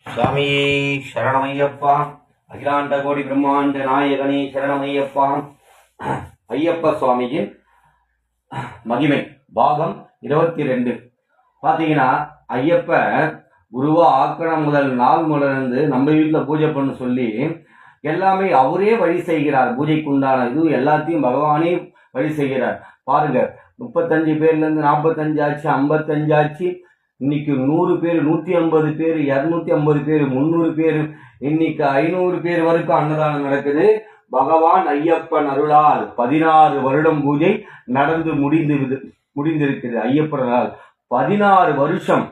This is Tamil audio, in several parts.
சுவாமியே சரணமையப்பா. அகிலாண்ட கோடி பிரம்மாண்ட நாயகனே சரணமையப்பா. ஐயப்ப சுவாமியின் மகிமை பாகம் 22. பார்த்தீங்கன்னா, ஐயப்ப குருவா ஆக்கணம் முதல் நாள் முதலிருந்து நம்ம வீட்டில் பூஜை பண்ண சொல்லி எல்லாமே அவரே வழி செய்கிறார். பூஜைக்கு உண்டான இது எல்லாத்தையும் பகவானே வழி செய்கிறார். பாருங்க, 35 பேர்லேருந்து 45 ஆச்சு, 55 ஆச்சு, இன்னைக்கு 100 பேர், 150 பேர், 250 பேர், 300 பேர், இன்னைக்கு 500 பேர் வரைக்கும் அன்னதானம் நடக்குது. பகவான் ஐயப்பன் அருளால் 16 வருடம் பூஜை நடந்து முடிந்திருக்குது. ஐயப்பனால் 16 வருஷம்,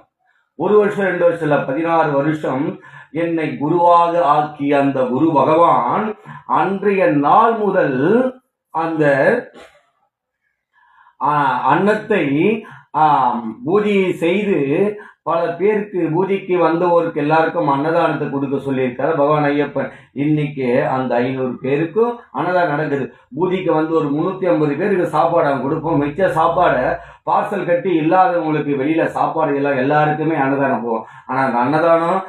1 வருஷம் 2 வருஷம் இல்ல, 16 வருஷம் என்னை குருவாக ஆக்கிய அந்த குரு பகவான் அன்றைய நாள் முதல் அந்த அன்னத்தை பூஜையை செய்து பல பேருக்கு, பூஜைக்கு வந்தவருக்கு எல்லாருக்கும் அன்னதானத்தை கொடுக்க சொல்லியிருக்காரு பகவான் ஐயப்பன். இன்னைக்கு அந்த 500 பேருக்கும் அன்னதானம் நடக்குது. பூஜைக்கு வந்து ஒரு 350 பேருக்கு சாப்பாடு அவங்க கொடுப்போம். மிச்ச சாப்பாடை பார்சல் கட்டி இல்லாதவங்களுக்கு வெளியில சாப்பாடு எல்லாம் எல்லாருக்குமே அன்னதானம் போவோம். ஆனா அந்த அன்னதானம்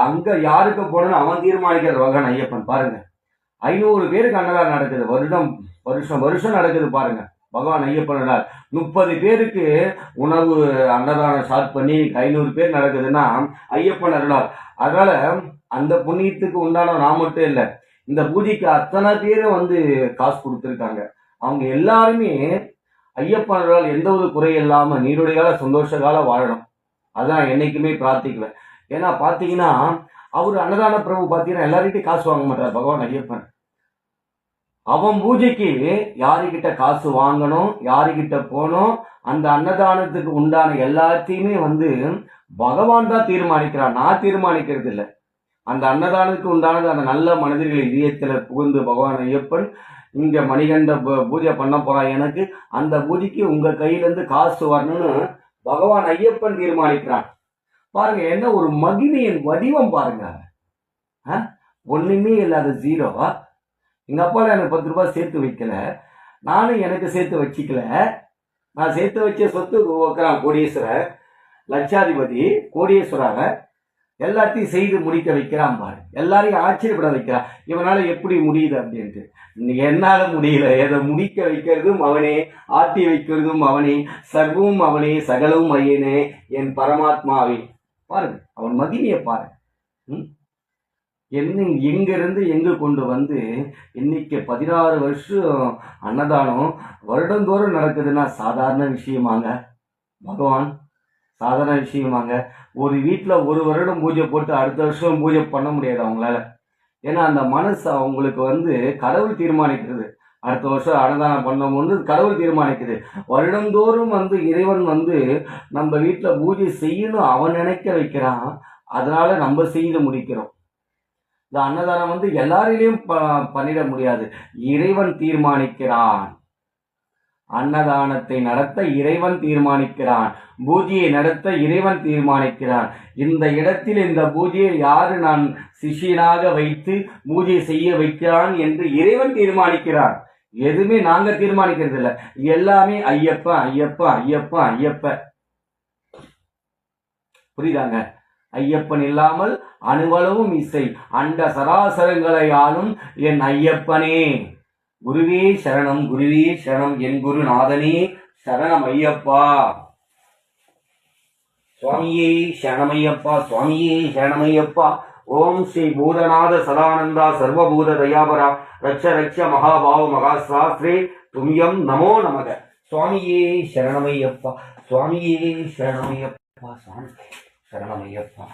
அங்க யாருக்கு போகணும்னு அவன் தீர்மானிக்கிற பகவான் ஐயப்பன். பாருங்க, 500 பேருக்கு அன்னதானம் நடக்குது. வருஷம் நடக்குது. பாருங்க, பகவான் ஐயப்பனால் 30 பேருக்கு உணவு அன்னதானம் ஸ்டார்ட் பண்ணி 500 பேர் நடக்குதுன்னா ஐயப்பன் அருளால். அதனால அந்த புண்ணியத்துக்கு உண்டான நான் மட்டும் இல்லை, இந்த பூஜைக்கு அத்தனை பேரும் வந்து காசு கொடுத்துருக்காங்க. அவங்க எல்லாருமே ஐயப்பன் அருளால் எந்த ஒரு குறை இல்லாம நீருடைய சந்தோஷ காலம் வாழணும். அதான் என்னைக்குமே பிரார்த்திக்குவேன். ஏன்னா பாத்தீங்கன்னா, அவரு அன்னதான பிரபு பாத்தீங்கன்னா எல்லார்கிட்டையும் காசு வாங்க மாட்டார் பகவான் ஐயப்பன். அவன் பூஜைக்கு யாருக்கிட்ட காசு வாங்கணும், யாருக்கிட்ட போகணும், அந்த அன்னதானத்துக்கு உண்டான எல்லாத்தையுமே வந்து பகவான் தான் தீர்மானிக்கிறான். நான் தீர்மானிக்கிறது இல்லை. அந்த அன்னதானத்துக்கு உண்டானது அந்த நல்ல மனிதர்கள் இதயத்துல புகுந்து பகவான் ஐயப்பன் இங்க மணிகண்ட பூஜை பண்ண போறான், எனக்கு அந்த பூஜைக்கு உங்க கையிலேருந்து காசு வரணும்னு பகவான் ஐயப்பன் தீர்மானிக்கிறான். பாருங்க, என்ன ஒரு மகிமையின் வடிவம் பாருங்க. ஒண்ணுமே இல்லாத ஜீரோவா. எங்கள் அப்பா எனக்கு 10 ரூபாய் சேர்த்து வைக்கல, நானும் எனக்கு சேர்த்து வச்சிக்கல. நான் சேர்த்து வச்ச சொத்து வைக்கிறான் கோடீஸ்வரர், லட்சாதிபதி கோடீஸ்வராக எல்லாத்தையும் செய்து முடிக்க வைக்கிறான். பாரு, எல்லாரையும் ஆச்சரியப்பட வைக்கிறான். இவனால எப்படி முடியுது அப்படின்ட்டு. என்னால முடியல. எதை முடிக்க வைக்கிறதும் அவனே, ஆட்டி வைக்கிறதும் அவனே, சர்வமும் அவனே, சகலவும் ஐயனே, என் பரமாத்மாவே. பாருங்க, அவன் மகிமையை பாருங்க. என்ன எங்கிருந்து எங்கு கொண்டு வந்து இன்னைக்கு 16 வருஷம் அன்னதானம் வருடந்தோறும் நடக்குதுன்னா சாதாரண விஷயமாங்க பகவான்? சாதாரண விஷயமாங்க? ஒரு வீட்டில் ஒரு வருடம் பூஜை போட்டு அடுத்த வருஷம் பூஜை பண்ண முடியாது அவங்களால. ஏன்னா அந்த மனசு அவங்களுக்கு வந்து கடவுள் தீர்மானிக்கிறது. அடுத்த வருஷம் அன்னதானம் பண்ண கடவுள் தீர்மானிக்குது. வருடந்தோறும் வந்து இறைவன் வந்து நம்ம வீட்டில் பூஜை செய்யணும் அவன் நினைக்க வைக்கிறான். அதனால நம்ம செய்து முடிக்கிறோம். இந்த அன்னதானம் வந்து எல்லாரிலையும் பண்ணிட முடியாது. இறைவன் தீர்மானிக்கிறான். அன்னதானத்தை நடத்த இறைவன் தீர்மானிக்கிறான். பூஜையை நடத்த இறைவன் தீர்மானிக்கிறான். இந்த இடத்தில் இந்த பூஜையை யாரு நான் சிஷியனாக வைத்து பூஜை செய்ய வைக்கிறான் என்று இறைவன் தீர்மானிக்கிறான். எதுவுமே நாங்க தீர்மானிக்கிறது இல்லை. எல்லாமே ஐயப்ப ஐயப்ப ஐயப்ப ஐயப்ப. புரியுதாங்க? ஐயப்பன் இல்லாமல் அணுவளவும் இசை அண்ட சராசரங்களை ஆளும் என் ஐயப்பனே. குருவே சரணம், குருவே சரணம், என் குருநாதனே சரணம் ஐயப்பா. சுவாமியே சரணமையப்பா, சுவாமியே சரணமையப்பா. ஓம் ஸ்ரீ பூதநாத சதானந்தா சர்வபூத தயாபரா ரட்ச ரட்ச மகாபாவ மகாசாஸ்திரே துமியம் நமோ நமக. சுவாமியே சரணமையப்பா, சுவாமியே சரணமையப்பா, சுவாமி சரணமையப்பா.